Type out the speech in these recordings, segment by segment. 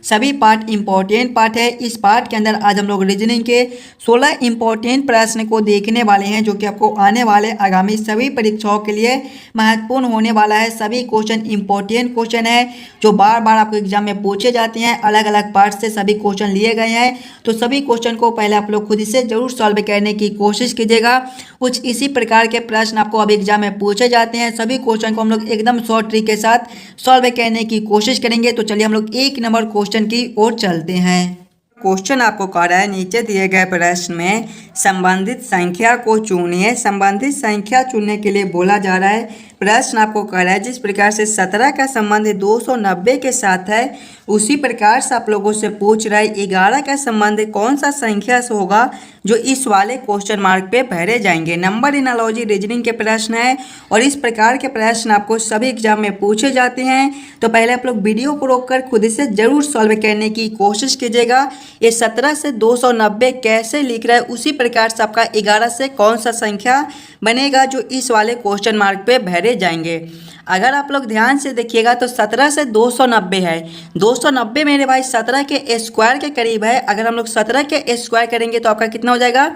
सभी part important part है। इस पार्ट के अंदर आज हम लोग रीजनिंग के 16 इम्पोर्टेंट प्रश्न को देखने वाले हैं, जो कि आपको आने वाले आगामी सभी परीक्षाओं के लिए महत्वपूर्ण होने वाला है। सभी क्वेश्चन इम्पोर्टेंट क्वेश्चन है जो बार बार आपको एग्जाम में पूछे जाते हैं। अलग अलग पार्ट से सभी क्वेश्चन लिए गए हैं, तो सभी क्वेश्चन को पहले आप लोग खुद से जरूर सॉल्व करने की कोशिश कीजिएगा। कुछ इसी प्रकार के प्रश्न आपको अब एग्जाम में पूछे जाते हैं। सभी क्वेश्चन को हम लोग एकदम शॉर्ट ट्रिक के साथ सॉल्व करने की कोशिश करेंगे। तो चलिए हम लोग एक नंबर क्वेश्चन की ओर चलते हैं। क्वेश्चन आपको कह रहा है, नीचे दिए गए प्रश्न में संबंधित संख्या को चुनिए। संबंधित संख्या चुनने के लिए बोला जा रहा है। प्रश्न आपको कह रहा है, जिस प्रकार से 17 का संबंध 290 के साथ है, उसी प्रकार से आप लोगों से पूछ रहा है 11 का संबंध कौन सा संख्या से होगा जो इस वाले क्वेश्चन मार्क पे भरे जाएंगे। नंबर एनालॉजी रीजनिंग के प्रश्न है और इस प्रकार के प्रश्न आपको सभी एग्जाम में पूछे जाते हैं। तो पहले आप लोग वीडियो को रोककर खुद से जरूर सॉल्व करने की कोशिश कीजिएगा। ये 17 से 290 कैसे लिख रहा है, उसी प्रकार से आपका 11 से कौन सा संख्या बनेगा जो इस वाले क्वेश्चन मार्क पे भरे जाएंगे। अगर आप लोग ध्यान से देखिएगा तो 17 से 290 है। 290 मेरे भाई 17 के स्क्वायर के करीब है। अगर हम लोग 17 के स्क्वायर करेंगे तो आपका कितना हो जाएगा,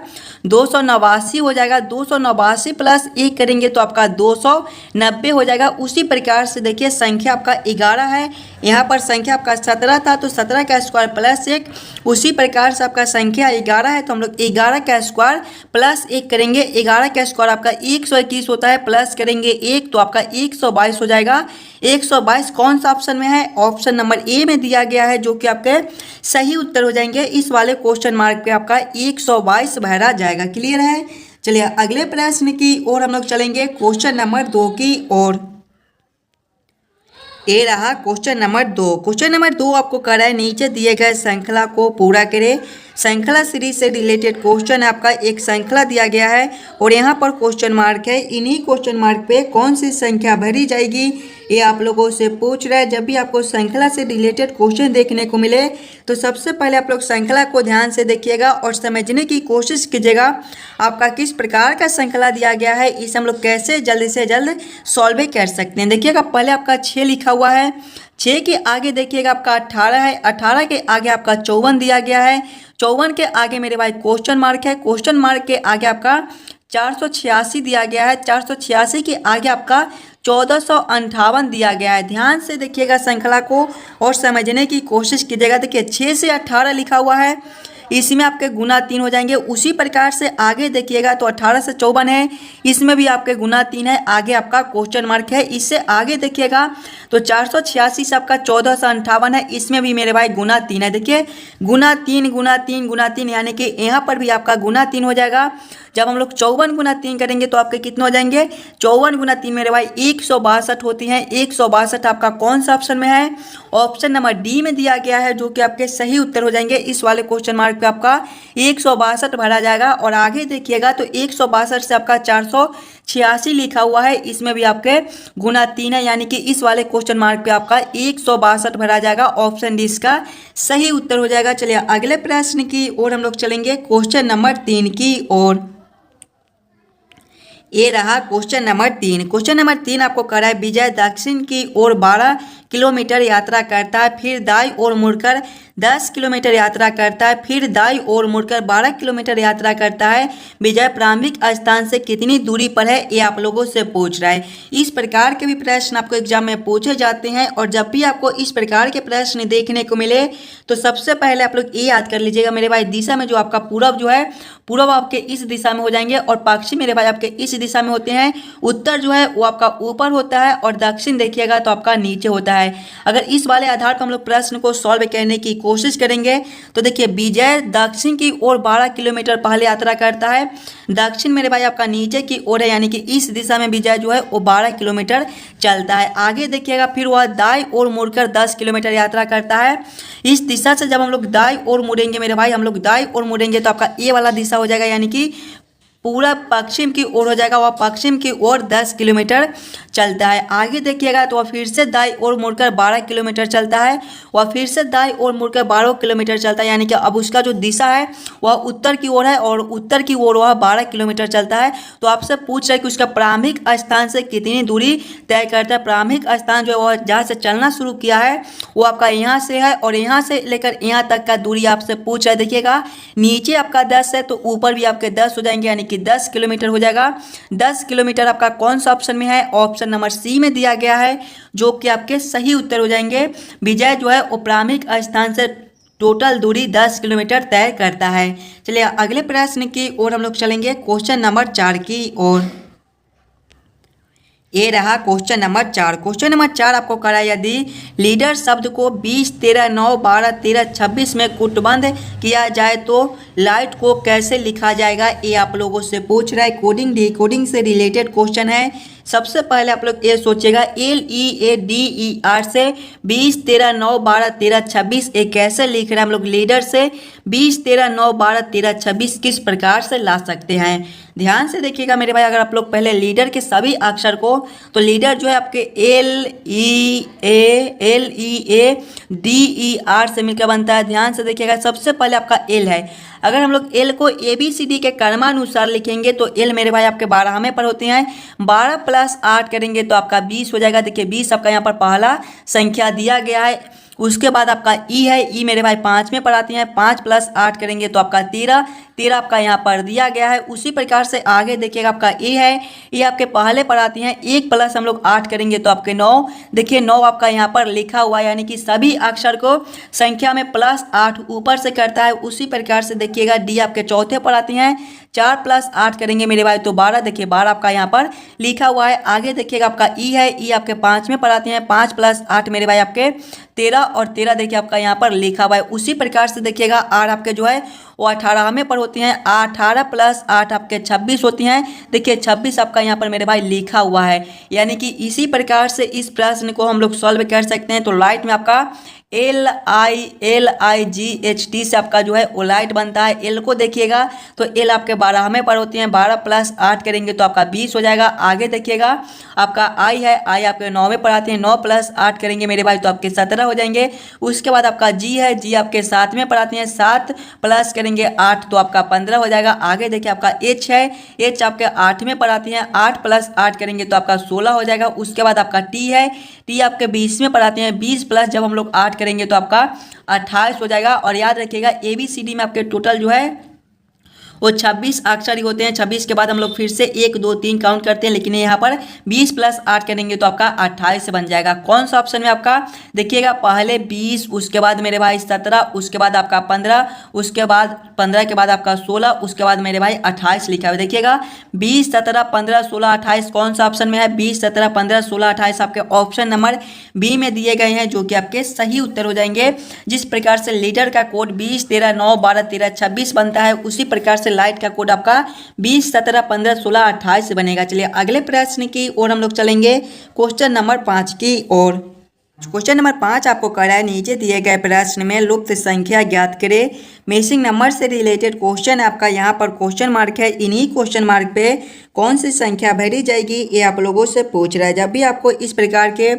289 हो जाएगा। 289 प्लस 1 करेंगे तो आपका 290 हो जाएगा। उसी प्रकार से देखिए संख्या आपका 11 है, यहाँ पर संख्या आपका 17 था तो 17 का स्क्वायर प्लस 1। उसी प्रकार से आपका संख्या 11 है तो हम लोग 11 का स्क्वायर प्लस 1 करेंगे। 11 का स्क्वायर आपका 121 होता है, प्लस करेंगे 1 तो आपका 122 हो जाएगा। 122 कौन सा ऑप्शन में है, ऑप्शन नंबर ए में दिया गया है, जो कि आपके सही उत्तर हो जाएंगे। इस वाले क्वेश्चन मार्क पे आपका 122 भरा जाएगा। क्लियर है। चलिए अगले प्रश्न की ओर हम लोग चलेंगे, क्वेश्चन नंबर 2 की ओर। ये रहा क्वेश्चन नंबर 2। क्वेश्चन नंबर 2 आपको कह रहा है, नीचे दिए गए श्रृंखला को पूरा करें। श्रृंखला सीरीज से रिलेटेड क्वेश्चन है आपका। एक श्रृंखला दिया गया है और यहाँ पर क्वेश्चन मार्क है। इन्हीं क्वेश्चन मार्क पे कौन सी संख्या भरी जाएगी, ये आप लोगों से पूछ रहा है। जब भी आपको श्रृंखला से रिलेटेड क्वेश्चन देखने को मिले तो सबसे पहले आप लोग श्रृंखला को ध्यान से देखिएगा और समझने की कोशिश कीजिएगा आपका किस प्रकार का श्रृंखला दिया गया है, इसे हम लोग कैसे जल्द से जल्द सॉल्व कर सकते हैं। देखिएगा पहले आपका 6 लिखा हुआ है, 6 के आगे देखिएगा आपका 18 है, 18 के आगे आपका 54 दिया गया है, 54 के आगे मेरे भाई क्वेश्चन मार्क है, क्वेश्चन मार्क के आगे आपका 486 दिया गया है, 486 के आगे आपका 1458 दिया गया है। ध्यान से देखिएगा श्रृंखला को और समझने की कोशिश कीजिएगा। देखिए 6 से 18 लिखा हुआ है, इसमें आपके गुना 3 हो जाएंगे। उसी प्रकार से आगे देखिएगा तो 18 से 54 है, इसमें भी आपके गुना 3 है। आगे आपका क्वेश्चन मार्क है। इससे आगे देखिएगा तो 486 से आपका 1458 है, इसमें भी मेरे भाई गुना 3 है। देखिए गुना 3 गुना 3 गुना 3, यानी कि यहाँ पर भी आपका गुना 3 हो जाएगा। जब हम लोग 54 गुना 3 करेंगे तो आपके कितने हो जाएंगे, 54 गुना 3 मेरे भाई 162 होती हैं। 162 आपका कौन सा ऑप्शन में है, ऑप्शन नंबर डी में दिया गया है, जो कि आपके सही उत्तर हो जाएंगे। इस वाले क्वेश्चन मार्क पे आपका 162 भरा जाएगा। और आगे देखिएगा तो 162 से आपका 486 लिखा हुआ है, इसमें भी आपके गुना 3 है, यानी कि इस वाले क्वेश्चन मार्क पे आपका 162 भरा जाएगा। ऑप्शन डी इसका सही उत्तर हो जाएगा। चलिए अगले प्रश्न की ओर हम लोग चलेंगे, क्वेश्चन नंबर 3 की ओर। ये रहा क्वेश्चन नंबर 3। क्वेश्चन नंबर 3 आपको कह रहा है, विजय दक्षिण की ओर 12 किलोमीटर यात्रा करता है, फिर दाईं ओर मुड़कर 10 किलोमीटर यात्रा करता है, फिर दाईं ओर मुड़कर 12 किलोमीटर यात्रा करता है। विजय प्रारंभिक स्थान से कितनी दूरी पर है, ये आप लोगों से पूछ रहा है। इस प्रकार के भी प्रश्न आपको एग्जाम में पूछे जाते हैं और जब भी आपको इस प्रकार के प्रश्न देखने को मिले तो सबसे पहले आप लोग ये याद कर लीजिएगा मेरे भाई, दिशा में जो आपका पूरब जो है, पूरब आपके इस दिशा में हो जाएंगे और पश्चिम मेरे भाई आपके इस दिशा में होते हैं। उत्तर जो है वो आपका ऊपर होता है और दक्षिण देखिएगा तो आपका नीचे होता है। अगर इस वाले आधार पर हम लोग प्रश्न को सॉल्व करने की कोशिश करेंगे तो देखिए विजय दक्षिण की ओर 12 किलोमीटर पहले यात्रा करता है। दक्षिण मेरे भाई आपका नीचे की ओर है, यानी कि इस दिशा में विजय जो है वो 12 किलोमीटर चलता है। आगे देखिएगा फिर वह दाईं ओर मुड़कर 10 किलोमीटर यात्रा करता है। इस दिशा से जब हम लोग दाईं ओर मुड़ेंगे मेरे भाई, हम लोग दाईं ओर मुड़ेंगे तो आपका ये वाला दिशा हो जाएगा, यानी कि पूरा पश्चिम की ओर हो जाएगा, वह पश्चिम की ओर 10 किलोमीटर चलता है। आगे देखिएगा तो वह फिर से दाईं ओर मुड़कर 12 किलोमीटर चलता है, वह फिर से दाईं ओर मुड़कर 12 किलोमीटर चलता है, यानी कि अब उसका जो दिशा है वह उत्तर की ओर है और उत्तर की ओर वह 12 किलोमीटर चलता है। तो आपसे पूछ रहा है कि उसका प्रारंभिक स्थान से कितनी दूरी तय करता है। प्रारंभिक स्थान जो है वह जहाँ से चलना शुरू किया है वो आपका यहाँ से है और यहाँ से लेकर यहाँ तक का दूरी आपसे पूछ रहा है। देखिएगा नीचे आपका 10 है तो ऊपर भी आपके 10 हो जाएंगे, यानी कि 10 किलोमीटर हो जाएगा। 10 किलोमीटर आपका कौन सा ऑप्शन में है? ऑप्शन नंबर सी में दिया गया है, जो कि आपके सही उत्तर हो जाएंगे। विजय जो है वो प्रारंभिक स्थान से टोटल दूरी 10 किलोमीटर तय करता है। चलिए अगले प्रश्न की ओर हम लोग चलेंगे, क्वेश्चन नंबर 4 की ओर। ये रहा क्वेश्चन नंबर 4। क्वेश्चन नंबर 4 आपको करा, यदि लीडर शब्द को 20, 13, 9, 12, 13, 26 में कूटबंध किया जाए तो लाइट को कैसे लिखा जाएगा, ये आप लोगों से पूछ रहा है। कोडिंग डिकोडिंग से रिलेटेड क्वेश्चन है। सबसे पहले आप लोग ये सोचिएगा LEADER से 20, 13, 9, 12, 13, 26 ये कैसे लिख रहे हैं हम लोग। लीडर से 20, 13, 9, 12, 13, 26 किस प्रकार से ला सकते हैं, ध्यान से देखिएगा मेरे भाई। अगर आप लोग पहले लीडर के सभी अक्षर को, तो लीडर जो है आपके LEADER से मिलकर बनता है। ध्यान से देखिएगा, सबसे पहले आपका एल है। अगर हम लोग एल को ABCD के क्रमानुसार लिखेंगे तो एल मेरे भाई आपके 12वें पर होते हैं। 12 + 8 करेंगे तो आपका 20 हो जाएगा। देखिए 20 आपका यहाँ पर पहला संख्या दिया गया है। उसके बाद आपका ई है, ई मेरे भाई 5वें पर आती हैं। 5 + 8 करेंगे तो आपका 13, 13 आपका यहाँ पर दिया गया है। उसी प्रकार से आगे देखिएगा आपका ए है, ये आपके पहले पर आती हैं। 1 + हम लोग 8 करेंगे तो आपके 9, देखिए 9 आपका यहाँ पर लिखा हुआ है, यानी कि सभी अक्षर को संख्या में +8 ऊपर से करता है। उसी प्रकार से देखिएगा डी आपके चौथे पर आती हैं। 4 + 8 करेंगे मेरे भाई तो 12, देखिए 12 आपका यहाँ पर लिखा हुआ है। आगे देखिएगा आपका ई है, ई आपके 5वें पर आते हैं। 5 + 8 मेरे भाई आपके 13 और 13 देखिए आपका यहाँ पर लिखा हुआ है। उसी प्रकार से देखिएगा आर आपके जो है वो 18वें पर होती हैं। 18 + 8 आपके 26 होती हैं। देखिए 26 आपका यहाँ पर मेरे भाई लिखा हुआ है। यानी कि इसी प्रकार से इस प्रश्न को हम लोग सॉल्व कर सकते हैं। तो लाइट में आपका LIGHT से आपका जो है वो लाइट बनता है। एल को देखिएगा तो एल आपके 12वें पर होती हैं। 12 + 8 करेंगे तो आपका 20 हो जाएगा। आगे देखिएगा आपका आई है, आई आपके 9वें पर आते हैं। 9 + 8 करेंगे मेरे भाई तो आपके 17 हो जाएंगे। उसके बाद आपका जी है, जी आपके 7वें पर आते हैं। 7 + करेंगे 8 तो आपका 15 हो जाएगा। आगे देखिए आपका एच है, एच आपके 8वें पर आती हैं। 8 + 8 करेंगे तो आपका 16 हो जाएगा। उसके बाद आपका टी है, टी आपके 20वें पर आते हैं। 20 + जब हम लोग 8 करेंगे तो आपका 28 हो जाएगा। और याद रखिएगा ABCD में आपके टोटल जो है वो 26 अक्षर ही होते हैं। 26 के बाद हम लोग फिर से 1, 2, 3 काउंट करते हैं, लेकिन यहाँ पर 20 + 8 करेंगे तो आपका 28 बन जाएगा। कौन सा ऑप्शन में आपका देखिएगा, पहले 20, उसके बाद मेरे भाई 17, उसके बाद आपका 15, उसके बाद 15 के बाद आपका 16, उसके बाद मेरे भाई 28 लिखा हुआ। देखिएगा 20, 17, 15, 16, 28 कौन सा ऑप्शन में है? 20, 17, 15, 16, 28 आपके ऑप्शन नंबर बी में दिए गए हैं, जो कि आपके सही उत्तर हो जाएंगे। जिस प्रकार से लीडर का कोड 20, 13, 9, 12, 13, 26 बनता है, उसी प्रकार से लाइट का कोड आपका 20, 17, 15, 16, 28 बनेगा। चलिए अगले प्रश्न की ओर हम लोग चलेंगे, क्वेश्चन नंबर 5 की ओर। क्वेश्चन नंबर 5 आपको करा है, नीचे दिए गए प्रश्न में लुप्त संख्या ज्ञात करें। मिसिंग नंबर से रिलेटेड क्वेश्चन है आपका। यहाँ पर क्वेश्चन मार्क है, इन्हीं क्वेश्चन मार्क पे कौन सी संख्या भरी जाएगी, ये आप लोगों से पूछ रहा है। जब भी आपको इस प्रकार के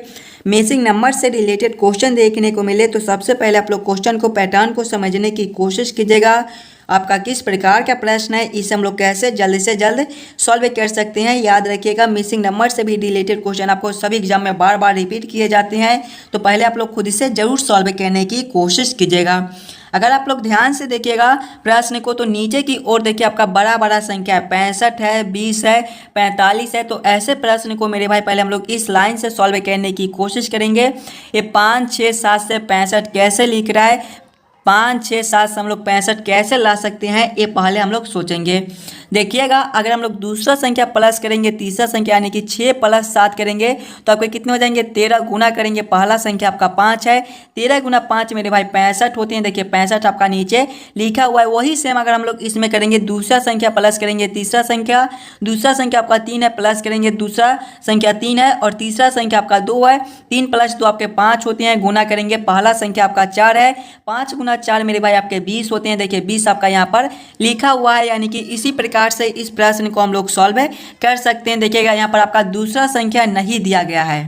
मिसिंग नंबर से रिलेटेड क्वेश्चन देखने को मिले तो सबसे पहले आप लोग क्वेश्चन को, पैटर्न को समझने की कोशिश कीजिएगा। आपका किस प्रकार का प्रश्न है, इसे हम लोग कैसे जल्द से जल्द सॉल्व कर सकते हैं। याद रखिएगा मिसिंग नंबर से भी रिलेटेड क्वेश्चन आपको सभी एग्जाम में बार बार रिपीट किए जाते हैं, तो पहले आप लोग खुद से जरूर सॉल्व करने की कोशिश कीजिएगा। अगर आप लोग ध्यान से देखिएगा प्रश्न को, तो नीचे की ओर देखिए आपका बड़ा बड़ा संख्या है, 65 है, 20 है, 45 है। तो ऐसे प्रश्न को मेरे भाई पहले हम लोग इस लाइन से सॉल्व करने की कोशिश करेंगे। ये 5, 6, 7 से 65 कैसे लिख रहा है, 5, 6, 7 से हम लोग 65 कैसे ला सकते हैं, ये पहले हम लोग सोचेंगे। देखिएगा अगर हम लोग दूसरा संख्या प्लस करेंगे, तीसरा संख्या यानी कि 6 + 7 करेंगे तो आपके कितने हो जाएंगे, 13 गुना करेंगे। पहला संख्या आपका 5 है, 13 × 5 मेरे भाई 65 होते हैं। देखिए 65 आपका नीचे लिखा हुआ है। वही सेम अगर हम लोग इसमें करेंगे, दूसरा संख्या प्लस करेंगे, तीसरा संख्या, दूसरा संख्या आपका 3 है, प्लस करेंगे, दूसरा संख्या 3 है और तीसरा संख्या आपका 2 है। 3 + 2 आपके 5 होते हैं, गुना करेंगे, पहला संख्या आपका 4 है, 5 × 4 मेरे भाई आपके 20 होते हैं। देखिए 20 आपका यहाँ पर लिखा हुआ है, यानी कि इसी प्रकार से इस प्रश्न को हम लोग सॉल्व कर सकते हैं। देखिएगा यहाँ पर आपका दूसरा संख्या नहीं दिया गया है।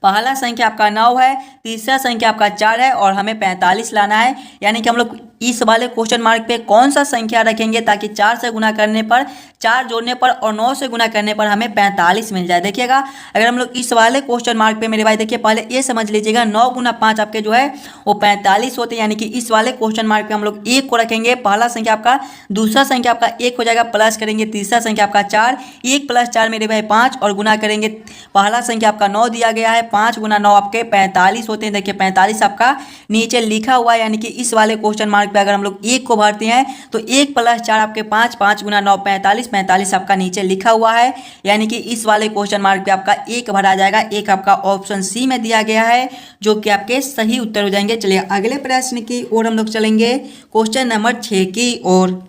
पहला संख्या आपका 9 है, तीसरा संख्या आपका 4 है और हमें 45 लाना है। यानी कि हम लोग इस वाले क्वेश्चन मार्क पे कौन सा संख्या रखेंगे ताकि 4 से गुना करने पर, 4 जोड़ने पर और 9 से गुना करने पर हमें 45 मिल जाए। देखिएगा अगर हम लोग इस वाले क्वेश्चन मार्क पे मेरे भाई देखिए पहले ये समझ लीजिएगा 9 गुना 5 आपके जो है वो 45 होते हैं। यानी कि इस वाले क्वेश्चन मार्क पे हम लोग 1 को रखेंगे, पहला संख्या आपका, दूसरा संख्या आपका 1 हो जाएगा, प्लस करेंगे तीसरा संख्या आपका 4, 1 + 4 मेरे भाई 5 और गुना करेंगे, पहला संख्या आपका 9 दिया गया है, 5 गुना 9 आपके 45 होते हैं। देखिए 45 आपका नीचे लिखा हुआ है। यानी कि इस वाले क्वेश्चन मार्क पे अगर हम लोग 1 को भरते हैं तो 1 + 4 आपके 5, 5 गुना 9 45, 45 आपका नीचे लिखा हुआ है। यानी कि इस वाले क्वेश्चन मार्क पे आपका 1 भरा जाएगा। 1 आपका ऑप्शन सी में दिया गया है, जो कि आपके सही उत्तर हो जाएंगे। चलिए अगले प्रश्न की ओर हम लोग चलेंगे, क्वेश्चन नंबर 6 की ओर।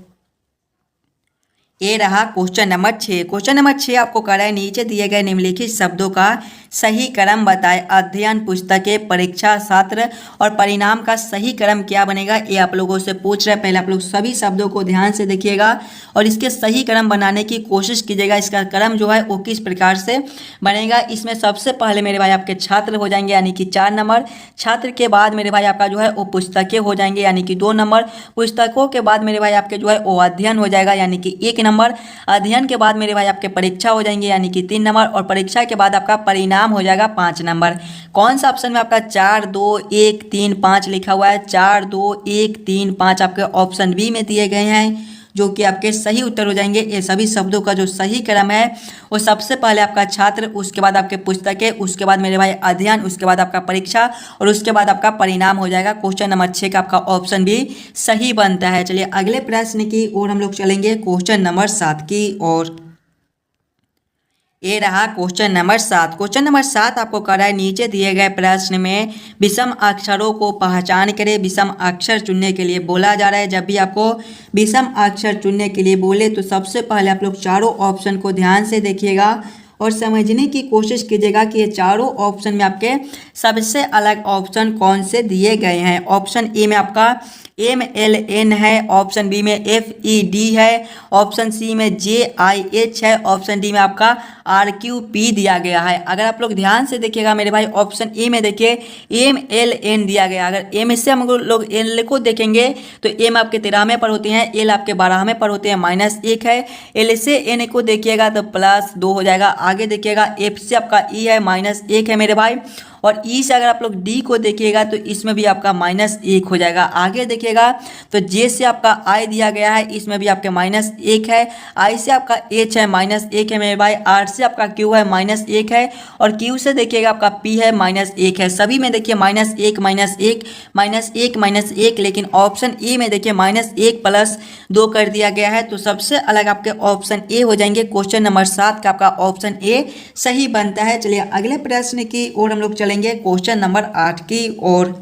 ये रहा क्वेश्चन नंबर 6। क्वेश्चन नंबर 6 आपको कह रहा है नीचे दिए गए निम्नलिखित शब्दों का सही क्रम बताएं। अध्ययन, पुस्तकें, परीक्षा, सत्र और परिणाम का सही क्रम क्या बनेगा, ये आप लोगों से पूछ रहे हैं। पहले आप लोग सभी शब्दों को ध्यान से देखिएगा और इसके सही क्रम बनाने की कोशिश कीजिएगा। इसका क्रम जो है वो किस प्रकार से बनेगा। इसमें सबसे पहले मेरे भाई आपके छात्र हो जाएंगे, यानी कि 4 नंबर। छात्र के बाद मेरे भाई आपका जो है वो पुस्तकें हो जाएंगे, यानी कि 2 नंबर। पुस्तकों के बाद मेरे भाई आपके जो है वो अध्ययन हो जाएगा, यानी कि 1 नंबर। अध्ययन के बाद मेरे भाई आपके परीक्षा हो जाएंगे, यानी कि 3 नंबर। और परीक्षा के बाद आपका परिणाम हो जाएगा 5 नंबर। कौन सा ऑप्शन में आपका 4 2 1 3 5 लिखा हुआ है? 4 2 1 3 5 आपके ऑप्शन बी में दिए गए हैं, जो कि आपके सही उत्तर हो जाएंगे। ये सभी शब्दों का जो सही क्रम है वो सबसे पहले आपका छात्र, उसके बाद आपके पुस्तकें, उसके बाद मेरे भाई अध्ययन, उसके बाद आपका परीक्षा और उसके बाद आपका परिणाम हो जाएगा। क्वेश्चन नंबर 6 का आपका ऑप्शन भी सही बनता है। चलिए अगले प्रश्न की ओर हम लोग चलेंगे, क्वेश्चन नंबर 7 की ओर। ये रहा क्वेश्चन नंबर 7। क्वेश्चन नंबर 7 आपको कह रहा है नीचे दिए गए प्रश्न में विषम अक्षरों को पहचान करें। विषम अक्षर चुनने के लिए बोला जा रहा है। जब भी आपको विषम अक्षर चुनने के लिए बोले तो सबसे पहले आप लोग चारों ऑप्शन को ध्यान से देखिएगा और समझने की कोशिश कीजिएगा कि ये चारों ऑप्शन में आपके सबसे अलग ऑप्शन कौन से दिए गए हैं। ऑप्शन ए में आपका MLN है, ऑप्शन बी में FED है, ऑप्शन सी में JIH है, ऑप्शन डी में आपका RQP दिया गया है। अगर आप लोग ध्यान से देखिएगा मेरे भाई, ऑप्शन ए में देखिए MLN दिया गया। अगर M से हम लोग L को देखेंगे तो M आपके 13वें पर होते हैं, L आपके 12वें पर होते हैं, -1 है। L से N को देखिएगा तो +2 हो जाएगा। आगे देखिएगा F से आपका E है, -1 है मेरे भाई। और ई से अगर आप लोग डी को देखिएगा तो इसमें भी आपका -1 हो जाएगा। आगे देखिएगा तो जे से आपका आई दिया गया है, इसमें भी आपके -1 है। आई से आपका एच है, -1 है मेरे भाई। आर से आपका क्यू है, -1 है। और क्यू से देखिएगा आपका पी है, -1 है। सभी में देखिए -1 -1 -1 -1, लेकिन ऑप्शन ए में देखिए -1 + 2 कर दिया गया है। तो सबसे अलग आपके ऑप्शन ए हो जाएंगे। क्वेश्चन नंबर 7 का आपका ऑप्शन ए सही बनता है। चलिए अगले प्रश्न की ओर हम लोग चलेंगे, क्वेश्चन नंबर 8 की ओर।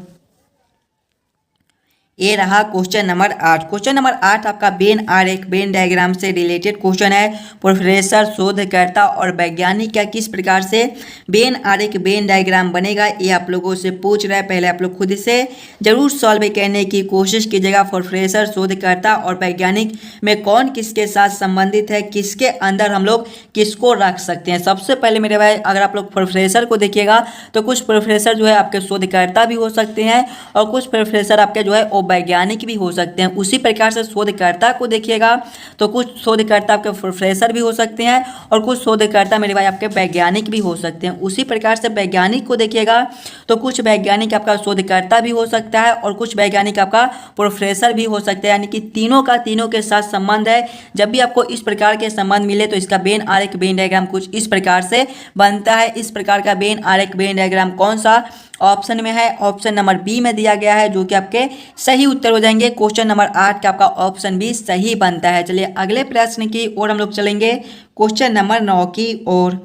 ये रहा क्वेश्चन नंबर 8। क्वेश्चन नंबर 8 आपका वेन आरेख, वेन डायग्राम से रिलेटेड क्वेश्चन है। प्रोफेसर, शोधकर्ता और वैज्ञानिक क्या किस प्रकार से वेन आरेख, वेन डायग्राम बनेगा, ये आप लोगों से पूछ रहा है। पहले आप लोग खुद से जरूर सॉल्व करने की कोशिश कीजिएगा। प्रोफेसर, शोधकर्ता और वैज्ञानिक में कौन किसके साथ संबंधित है, किसके अंदर हम लोग किसको रख सकते हैं। सबसे पहले मेरे भाई अगर आप लोग प्रोफेसर को देखिएगा तो कुछ प्रोफेसर जो है आपके शोधकर्ता भी हो सकते हैं और कुछ प्रोफेसर आपके जो है वैज्ञानिक भी हो सकते हैं। उसी प्रकार से शोधकर्ता को देखिएगा तो कुछ शोधकर्ता आपके प्रोफेसर भी हो सकते हैं और कुछ शोधकर्ता मेरे भाई आपके वैज्ञानिक भी हो सकते हैं। उसी प्रकार से वैज्ञानिक को देखिएगा तो कुछ वैज्ञानिक आपका शोधकर्ता भी हो सकता है और कुछ वैज्ञानिक आपका प्रोफेसर भी हो सकता है। यानी कि तीनों का तीनों के साथ संबंध है। जब भी आपको इस प्रकार के संबंध मिले तो इसका वेन आरेख, वेन डायग्राम कुछ इस प्रकार से बनता है। इस प्रकार का वेन आरेख, वेन डायग्राम कौन सा ऑप्शन में है? ऑप्शन नंबर बी में दिया गया है, जो कि आपके सही उत्तर हो जाएंगे। क्वेश्चन नंबर 8 का आपका ऑप्शन बी सही बनता है। चलिए अगले प्रश्न की ओर हम लोग चलेंगे, क्वेश्चन नंबर 9 की ओर।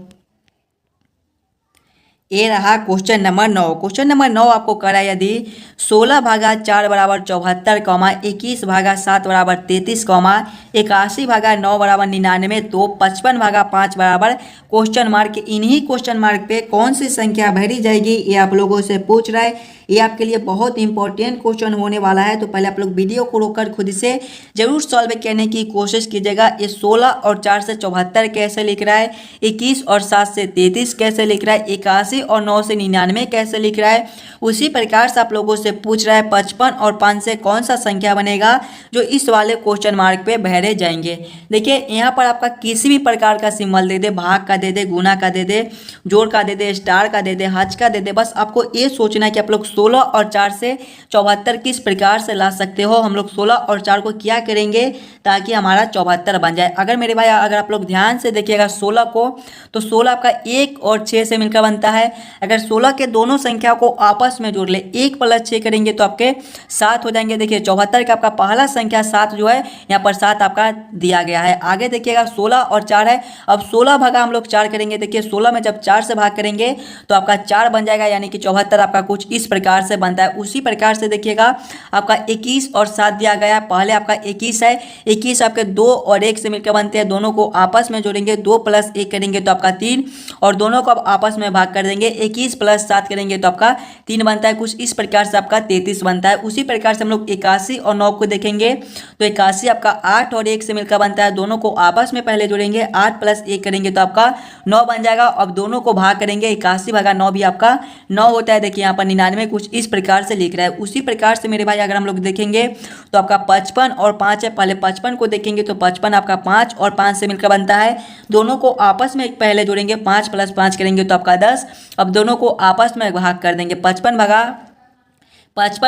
ये रहा क्वेश्चन नंबर 9। क्वेश्चन नंबर 9 आपको कह रहा है यदि 16 भागा 4 बराबर 74, 21 भागा 7 बराबर 33, 81 भागा 9 बराबर 99, तो 55 भागा 5 बराबर क्वेश्चन मार्क, इन्हीं क्वेश्चन मार्क पे कौन सी संख्या भरी जाएगी, ये आप लोगों से पूछ रहा है। ये आपके लिए बहुत इंपॉर्टेंट क्वेश्चन होने वाला है। तो पहले आप लोग वीडियो को रोककर खुद से जरूर सॉल्व करने की कोशिश कीजिएगा। ये 16 और 4 से 74 कैसे लिख रहा है, 21 और 7 से 33 कैसे लिख रहा है, 81 और 9 से 99 कैसे लिख रहा है, उसी प्रकार से आप लोगों से पूछ रहा है 55 और 5 से कौन सा संख्या बनेगा जो इस वाले क्वेश्चन मार्क पे भरे जाएंगे। देखिए यहाँ पर आपका किसी भी प्रकार का सिंबल दे दे, भाग का दे दे, गुना का दे दे, जोड़ का दे दे, स्टार का दे दे, हज का दे दे, बस आपको ये सोचना है कि आप लोग 16 और 4 से 74 किस प्रकार से ला सकते हो। हम लोग 16 और 4 को क्या करेंगे ताकि हमारा 74 बन जाए। अगर मेरे भाई अगर आप लोग ध्यान से देखिएगा 16 को, तो 16 आपका 1 और 6 से मिलकर बनता है। अगर 16 के दोनों संख्या को आपस में जोड़ ले, 1 + 6 करेंगे तो आपके 7 हो जाएंगे। देखिए 74 का आपका पहला संख्या 7 जो है यहाँ पर 7 आपका दिया गया है। आगे देखिएगा 16 और 4 है। अब 16 भागा हम लोग 4 करेंगे। देखिए 16 में जब 4 से भाग करेंगे तो आपका 4 बन जाएगा, यानी कि 74 आपका कुछ इस प्रकार से बनता है। उसी प्रकार से देखिएगा आपका 21 और 7 दिया गया है। पहले आपका 21 है, 21 आपके 2 और 1 से मिलकर बनते हैं। दोनों को आपस में जोड़ेंगे, 2 + 1 करेंगे तो आपका 3, और दोनों को आप आपस में भाग कर देंगे। 21 + 7 करेंगे तो आपका 3 बनता है। कुछ इस प्रकार से आपका 33 बनता है। उसी प्रकार से हम लोग 81 और 9 को देखेंगे तो 81 आपका 8 और 1 से मिलकर बनता है। दोनों को आपस में पहले जोड़ेंगे, 8 + 1 करेंगे तो आपका 9 बन जाएगा। अब दोनों को भाग करेंगे, 81 भागा 9 भी आपका 9 होता है। देखिए यहाँ पर 99 कुछ इस प्रकार से लिख रहा है। उसी प्रकार से मेरे भाई अगर हम लोग देखेंगे तो आपका 55 और 5 है। पहले 55 को देखेंगे तो 55 आपका 5 और 5 से मिलकर बनता है। दोनों को आपस में पहले जोड़ेंगे, 5 + 5 करेंगे तो आपका 10। अब दोनों को आपस में भाग कर देंगे, 55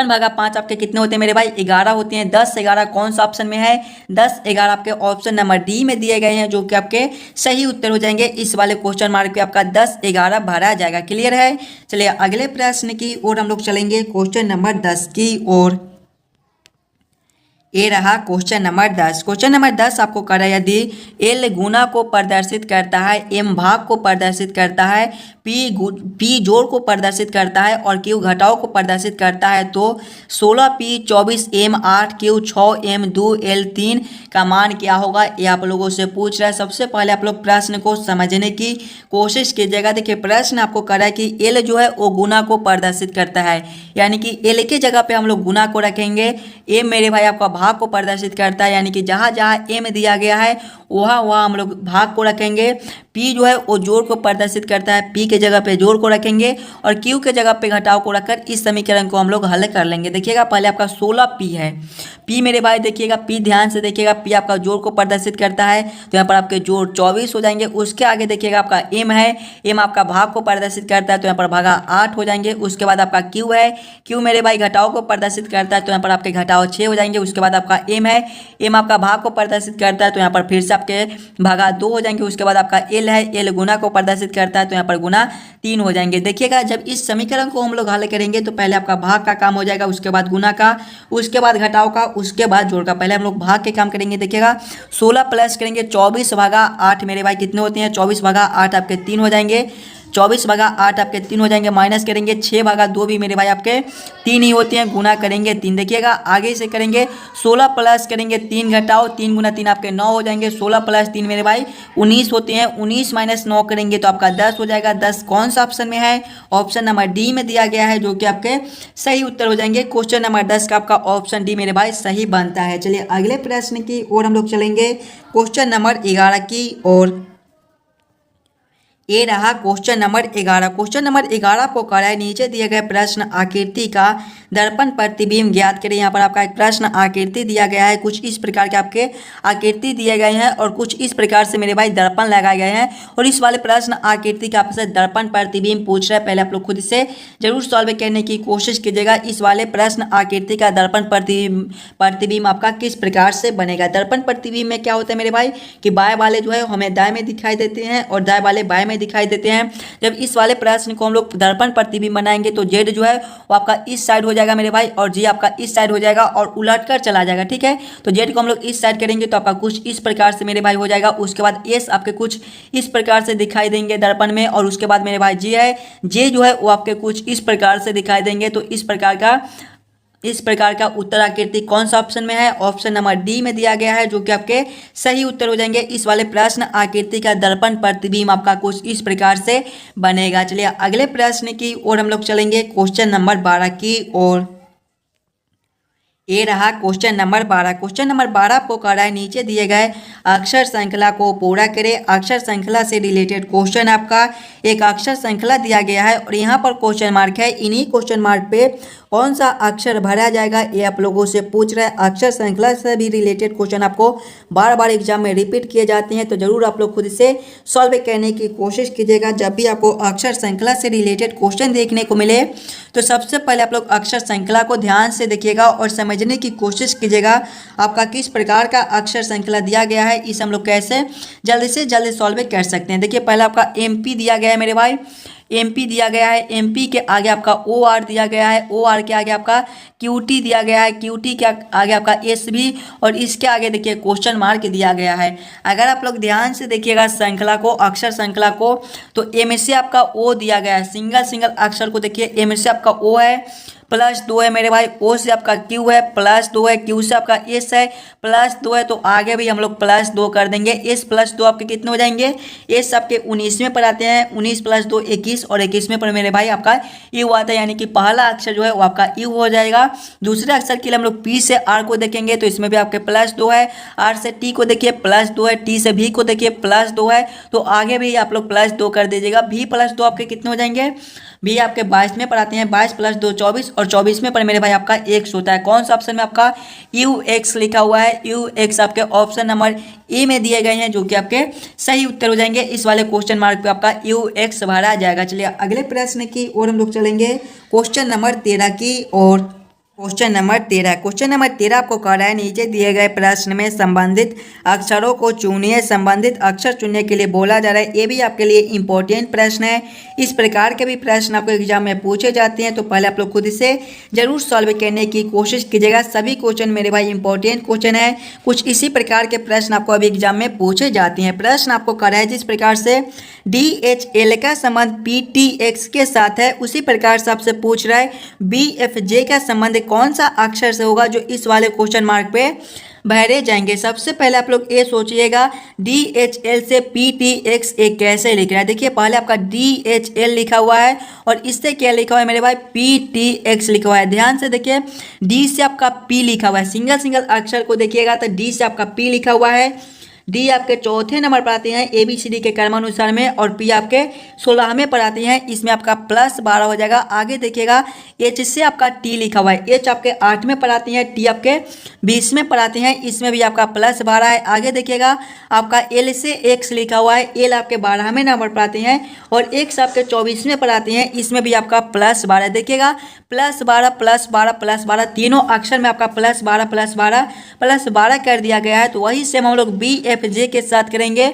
भागा 5 आपके कितने होते हैं मेरे भाई, 11 होते हैं। 10 11 कौन सा ऑप्शन में है, 10 11 आपके ऑप्शन नंबर डी में दिए गए हैं, जो कि आपके सही उत्तर हो जाएंगे। इस वाले क्वेश्चन मार्क पे आपका 10 11 भरा जाएगा। क्लियर है। चलिए अगले प्रश्न की ओर हम लोग चलेंगे, क्वेश्चन नंबर 10 की ओर। ये रहा क्वेश्चन नंबर 10। क्वेश्चन नंबर 10 आपको कर रहा है, यदि एल गुना को प्रदर्शित करता है, एम भाग को प्रदर्शित करता है, पी जोड़ को प्रदर्शित करता है और क्यू घटाव को प्रदर्शित करता है, तो 16p 24m 8q 6m 2l 3 का मान क्या होगा, ये आप लोगों से पूछ रहा है। सबसे पहले आप लोग प्रश्न को समझने की कोशिश कीजिएगा। देखिए प्रश्न आपको कर रहा है कि एल जो है वो गुना को प्रदर्शित करता है, यानी कि एल के जगह पे हम लोग गुना को रखेंगे। एम मेरे भाई आपका भाग को प्रदर्शित करता है, यानी कि जहाँ जहाँ एम दिया गया है वहाँ हम लोग भाग को रखेंगे। पी जो है वो जोड़ को प्रदर्शित करता है, पी के जगह पे जोड़ को रखेंगे और क्यू के जगह पे घटाव को रखकर इस समीकरण को हम लोग हल कर लेंगे। देखिएगा पहले आपका 16p है, पी मेरे भाई देखिएगा, पी ध्यान से देखिएगा, पी आपका जोड़ को प्रदर्शित करता है तो यहाँ पर आपके जोड़ 24 हो जाएंगे। उसके आगे देखिएगा आपका एम है, एम आपका भाग को प्रदर्शित करता है तो यहाँ पर भागा 8 हो जाएंगे। उसके बाद आपका क्यू है, क्यू मेरे भाई घटाव को प्रदर्शित करता है तो यहाँ पर आपके घटाव 6 हो जाएंगे। उसके बाद आपका एम है, एम आपका भाग को प्रदर्शित करता है तो यहाँ पर फिर से आपके भागा 2 हो जाएंगे। उसके बाद आपका एल है, एल गुना को प्रदर्शित करता है तो यहाँ पर गुना 3 हो जाएंगे। देखिएगा जब इस समीकरण को हम लोग हल करेंगे तो पहले आपका भाग का काम हो जाएगा, उसके बाद गुना का, उसके बाद घटाव का, उसके बाद जोड़ का। पहले हम लोग भाग के काम करेंगे। देखिएगा 16 प्लस करेंगे 24 भागा 8 मेरे भाई कितने होते हैं, 24 भागा 8 आपके 3 हो जाएंगे। 24 भागा 8 आपके 3 हो जाएंगे। माइनस करेंगे 6 भागा 2 भी मेरे भाई आपके 3 ही होते हैं। गुना करेंगे 3। देखिएगा आगे से करेंगे 16 प्लस करेंगे 3 घटाओ 3 गुना 3 आपके 9 हो जाएंगे। 16 प्लस 3 मेरे भाई 19 होते हैं। 19 माइनस 9 करेंगे तो आपका 10 हो जाएगा। 10 कौन सा ऑप्शन में है, ऑप्शन नंबर डी में दिया गया है, जो कि आपके सही उत्तर हो जाएंगे। क्वेश्चन नंबर 10 का आपका ऑप्शन डी मेरे भाई सही बनता है। चलिए अगले प्रश्न की ओर हम लोग चलेंगे, क्वेश्चन नंबर 11 की ओर। ये रहा क्वेश्चन नंबर 11। क्वेश्चन नंबर 11 को करा है, नीचे दिए गए प्रश्न आकृति का दर्पण प्रतिबिंब ज्ञात करें। यहाँ पर आपका एक प्रश्न आकृति दिया गया है, कुछ इस प्रकार के आपके आकृति दिए गए हैं और कुछ इस प्रकार से मेरे भाई दर्पण लगाए गए हैं। और इस वाले प्रश्न आकृति का आपसे दर्पण प्रतिबिंब पूछ रहा है। पहले आप लोग खुद से जरूर सॉल्व करने की कोशिश कीजिएगा। इस वाले प्रश्न आकृति का दर्पण प्रतिबिंब आपका किस प्रकार से बनेगा। दर्पण प्रतिबिंब में क्या होता है मेरे भाई कि बाएं वाले जो है हमें दाएं में दिखाई देते हैं और दाएं वाले बाएं में दिखाई देते हैं। जब इस वाले प्रश्न को हम लोग दर्पण प्रतिबिंब बनाएंगे तो जेड जो है वो आपका इस साइड हो जाएगा मेरे भाई और जी आपका इस साइड हो जाएगा और उलट कर चला जाएगा। ठीक है, तो जेड को हम लोग इस साइड करेंगे तो आपका कुछ इस प्रकार से मेरे भाई हो जाएगा। उसके बाद एस आपके कुछ इस प्रकार से दिखाई देंगे दर्पण में और उसके बाद मेरे भाई जी है, जे जो है वो आपके कुछ इस प्रकार से दिखाई देंगे। तो इस प्रकार का इस प्रकार का उत्तर आकृति कौन सा ऑप्शन में है? ऑप्शन नंबर डी में दिया गया है, जो कि आपके सही उत्तर हो जाएंगे। इस वाले प्रश्न आकृति का दर्पण प्रतिबिंब आपका कुछ इस प्रकार से बनेगा। चलिए अगले प्रश्न की ओर हम लोग चलेंगे, क्वेश्चन नंबर 12 की ओर। ये रहा क्वेश्चन नंबर 12। क्वेश्चन नंबर 12 आपको कह रहा है नीचे दिए गए अक्षर श्रृंखला को पूरा करें। अक्षर श्रृंखला से रिलेटेड क्वेश्चन आपका एक अक्षर श्रृंखला दिया गया है और यहाँ पर क्वेश्चन मार्क है। इन्हीं क्वेश्चन मार्क पे कौन सा अक्षर भरा जाएगा ये आप लोगों से पूछ रहा है। अक्षर श्रृंखला से भी रिलेटेड क्वेश्चन आपको बार बार एग्जाम में रिपीट किए जाते हैं, तो जरूर आप लोग खुद से सॉल्व करने की कोशिश कीजिएगा। जब भी आपको अक्षर श्रृंखला से रिलेटेड क्वेश्चन देखने को मिले तो सबसे पहले आप लोग अक्षर श्रृंखला को ध्यान से देखिएगा और समझने की कोशिश कीजिएगा आपका किस प्रकार का अक्षर श्रृंखला दिया गया है। इस हम लोग कैसे जल्दी से जल्दी सॉल्व कर सकते हैं। देखिए पहले आपका MP दिया गया है मेरे भाई, MP दिया गया है। MP के आगे आपका OR दिया गया है, OR के आगे आपका QT दिया गया है, QT के आगे आपका SB और इसके आगे देखिए क्वेश्चन मार्क दिया गया है। अगर आप लोग ध्यान से देखिएगा श्रृंखला को, अक्षर श्रृंखला को, तो M से आपका O दिया गया है। सिंगल सिंगल अक्षर को देखिए, M से आपका O है +2 है मेरे भाई, O से आपका Q है +2 है, Q से आपका S है +2 है, तो आगे भी हम लोग +2 कर देंगे। S +2 आपके कितने हो जाएंगे? S आपके 19वें पर आते हैं, 19 + 2 21 और 21वें पर मेरे भाई आपका U आता है, यानी कि पहला अक्षर जो है वो आपका U हो जाएगा। दूसरे अक्षर के लिए हम लोग P से R को देखेंगे तो इसमें भी आपके +2 है, R से T को देखिए +2 है, T से V को देखिए +2 है, तो आगे भी आप लोग +2 कर दीजिएगा। V +2 आपके कितने हो जाएंगे? भी आपके 22वें पर आते हैं, 22 + 2 24 और 24वें पर मेरे भाई आपका X होता है। कौन सा ऑप्शन में आपका UX लिखा हुआ है? UX आपके ऑप्शन नंबर ए में दिए गए हैं, जो कि आपके सही उत्तर हो जाएंगे। इस वाले क्वेश्चन मार्क पे आपका UX भरा जाएगा। चलिए अगले प्रश्न की ओर हम लोग चलेंगे, क्वेश्चन नंबर 13 की ओर। क्वेश्चन नंबर 13 आपको कह रहा है नीचे दिए गए प्रश्न में संबंधित अक्षरों को चुनिए। संबंधित अक्षर चुनने के लिए बोला जा रहा है, ये भी आपके लिए इंपॉर्टेंट प्रश्न है। इस प्रकार के भी प्रश्न आपको एग्जाम में पूछे जाते हैं, तो पहले आप लोग खुद से जरूर सॉल्व करने की कोशिश कीजिएगा। सभी क्वेश्चन मेरे भाई इंपॉर्टेंट क्वेश्चन है, कुछ इसी प्रकार के प्रश्न आपको अभी एग्जाम में पूछे जाते हैं। प्रश्न आपको कह रहा है जिस प्रकार से DHL का संबंध PTX के साथ है, उसी प्रकार से आपसे पूछ रहा है BFJ का संबंध कौन सा अक्षर से होगा, जो इस वाले क्वेश्चन मार्क पे भरे जाएंगे। सबसे पहले आप लोग ये सोचिएगा DHL से PTX एक कैसे लिख रहा है। देखिए पहले आपका DHL लिखा हुआ है और इससे क्या लिखा हुआ है मेरे भाई? PTX लिखा हुआ है। ध्यान से देखिए, D से आपका P लिखा हुआ है। सिंगल सिंगल अक्षर को देखिएगा तो D से आपका P लिखा हुआ है। डी आपके चौथे नंबर पर आते हैं ABCD के क्रमानुसार में और P आपके 16वें पर आते हैं। इसमें आपका +12 हो जाएगा। आगे देखिएगा H से आपका T लिखा हुआ है। H आपके 8वें पर आते हैं, T आपके 20वें पर आते हैं, इसमें भी आपका +12 है। आगे देखिएगा आपका L से X लिखा हुआ है। L आपके 12वें नंबर पर आते हैं और X आपके 24वें पर आते हैं, इसमें भी आपका +12। देखिएगा +12 +12 +12 तीनों अक्षर में आपका +12 +12 कर दिया गया है। तो वही सेम हम लोग BFJ के साथ करेंगे।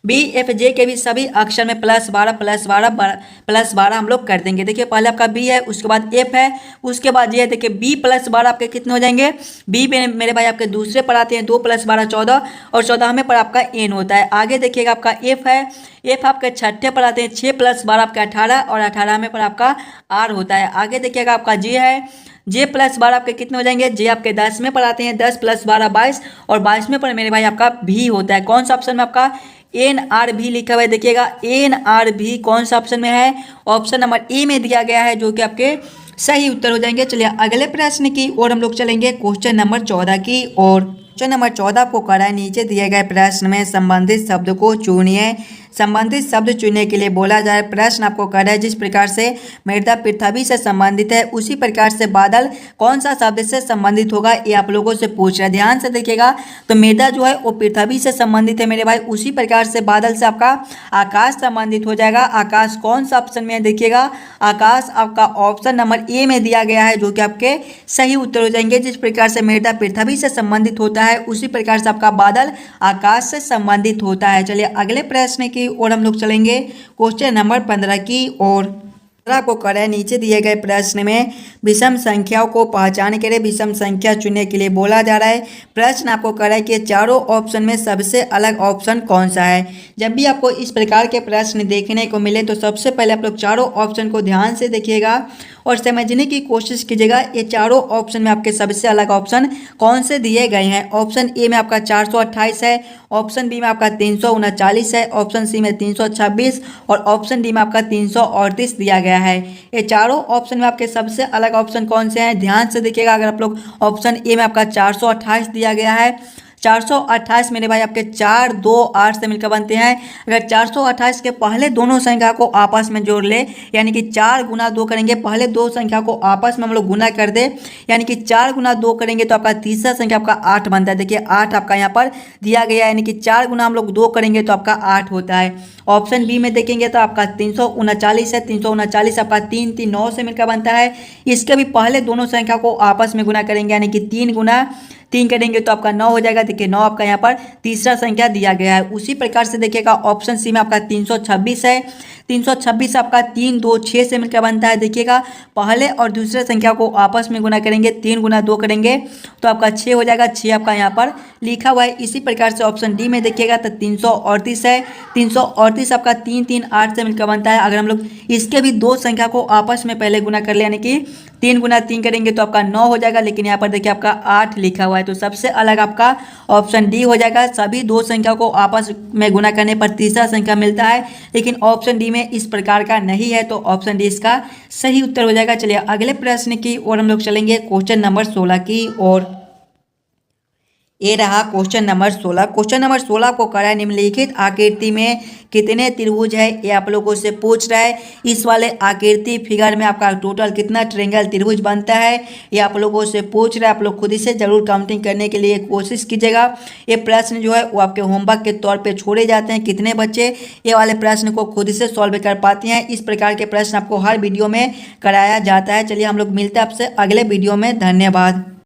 BFJ के भी सभी अक्षर में +12 हम लोग कर देंगे। देखिए पहले आपका B है, उसके बाद F है, उसके बाद ये देखिए B +12 आपके कितने हो जाएंगे? B में मेरे भाई आपके दूसरे पर आते हैं 2 + 12 14 और 14वें पर आपका N होता है। आगे देखिएगा आपका F है, F आपके 6ठे पर आते हैं, 6 + 12 आपका 18 और 18वें पर आपका R होता है। आगे देखिएगा आपका J है, J +12 आपके कितने हो जाएंगे? J आपके 10वें पर आते हैं, 10 + 12 22 और 22वें पर मेरे भाई आपका V होता है। कौन सा ऑप्शन में आपका NRV लिखा हुआ है? देखिएगा NRV कौन सा ऑप्शन में है? ऑप्शन नंबर ए में दिया गया है, जो कि आपके सही उत्तर हो जाएंगे। चलिए अगले प्रश्न की ओर हम लोग चलेंगे, क्वेश्चन नंबर 14 की ओर। क्वेश्चन नंबर 14 आपको कह रहा है नीचे दिए गए प्रश्न में संबंधित शब्द को चुनिए। संबंधित शब्द चुनने के लिए बोला जाए। प्रश्न आपको कह रहा है जिस प्रकार से मृदा पृथ्वी से संबंधित है, उसी प्रकार से बादल कौन सा शब्द से संबंधित होगा, ये आप लोगों से पूछ रहा है। ध्यान से देखिएगा, तो मृदा जो है वो पृथ्वी से संबंधित है मेरे भाई, उसी प्रकार से बादल से आपका आकाश संबंधित हो जाएगा। आकाश कौन सा ऑप्शन में है? देखिएगा आकाश आपका ऑप्शन नंबर ए में दिया गया है, जो कि आपके सही उत्तर हो जाएंगे। जिस प्रकार से मृदा पृथ्वी से संबंधित होता है, उसी प्रकार से आपका बादल आकाश से संबंधित होता है। चलिए अगले प्रश्न की ओर हम लोग चलेंगे, क्वेश्चन नंबर 15 की ओर। आपको कह रहा है नीचे दिए गए प्रश्न में विषम संख्याओं को पहचान करें। विषम संख्या चुनने के लिए बोला जा रहा है। प्रश्न आपको कह रहा है कि चारों ऑप्शन में सबसे अलग ऑप्शन कौन सा है। जब भी आपको इस प्रकार के प्रश्न देखने को मिले तो सबसे पहले आप लोग चारों ऑप्शन को ध्यान से देखिएगा और समझने की कोशिश कीजिएगा ये चारों ऑप्शन में आपके सबसे अलग ऑप्शन कौन से दिए गए हैं। ऑप्शन ए में आपका 428 है, ऑप्शन बी में आपका 339 है, ऑप्शन सी में 326 और ऑप्शन डी में आपका 338 दिया गया है। ये चारों ऑप्शन में आपके सबसे अलग ऑप्शन कौन से हैं, ध्यान से देखिएगा। अगर आप लोग ऑप्शन ए में आपका 428 दिया गया है, 428 मेरे भाई आपके 4 2 8 से मिलकर बनते हैं। अगर 428 के पहले दोनों संख्या को आपस में जोड़ ले, यानी कि 4 गुना 2 करेंगे, पहले दो संख्या को आपस में हम लोग गुना कर दे, यानी कि 4 गुना 2 करेंगे तो आपका तीसरा संख्या आपका 8 बनता है। देखिए 8 आपका यहाँ पर दिया गया है, यानी कि 4 गुना हम लोग 2 करेंगे तो आपका 8 होता है। ऑप्शन बी में देखेंगे तो आपका 339 है, 339 आपका 3 3 9 से मिलकर बनता है। इसके भी पहले दोनों संख्या को आपस में गुना करेंगे, यानी कि 3 गुना 3 करेंगे तो आपका 9 हो जाएगा। देखिए 9 आपका यहाँ पर तीसरा संख्या दिया गया है। उसी प्रकार से देखिएगा ऑप्शन सी में आपका 326 है, 326 आपका 3 2 6 से मिलकर बनता है। देखिएगा पहले और दूसरे संख्या को आपस में गुना करेंगे, 3 गुना 2 करेंगे तो आपका 6 हो जाएगा, 6 आपका यहाँ पर लिखा हुआ है। इसी प्रकार से ऑप्शन डी में देखिएगा तो 338 है, 338 आपका 3 3 8 से मिलकर बनता है। अगर हम लोग इसके भी दो संख्या को आपस में पहले गुना कर ले, यानी कि 3 गुना 3 करेंगे तो आपका 9 हो जाएगा, लेकिन यहाँ पर देखिए आपका 8 लिखा हुआ है। तो सबसे अलग आपका ऑप्शन डी हो जाएगा। सभी दो संख्या को आपस में गुना करने पर तीसरा संख्या मिलता है, लेकिन ऑप्शन डी में इस प्रकार का नहीं है, तो ऑप्शन डी इसका सही उत्तर हो जाएगा। चलिए अगले प्रश्न की ओर हम लोग चलेंगे, क्वेश्चन नंबर 16 की ओर। ये रहा क्वेश्चन नंबर 16। क्वेश्चन नंबर 16 को करा निम्नलिखित आकृति में कितने त्रिभुज है, ये आप लोगों से पूछ रहा है। इस वाले आकृति फिगर में आपका टोटल कितना ट्रायंगल त्रिभुज बनता है, ये आप लोगों से पूछ रहा है। आप लोग खुद से जरूर काउंटिंग करने के लिए कोशिश कीजिएगा। ये प्रश्न जो है वो आपके होमवर्क के तौर पे छोड़े जाते हैं। कितने बच्चे ये वाले प्रश्न को खुद से सॉल्व कर पाते हैं, इस प्रकार के प्रश्न आपको हर वीडियो में कराया जाता है। चलिए हम लोग मिलते हैं आपसे अगले वीडियो में। धन्यवाद।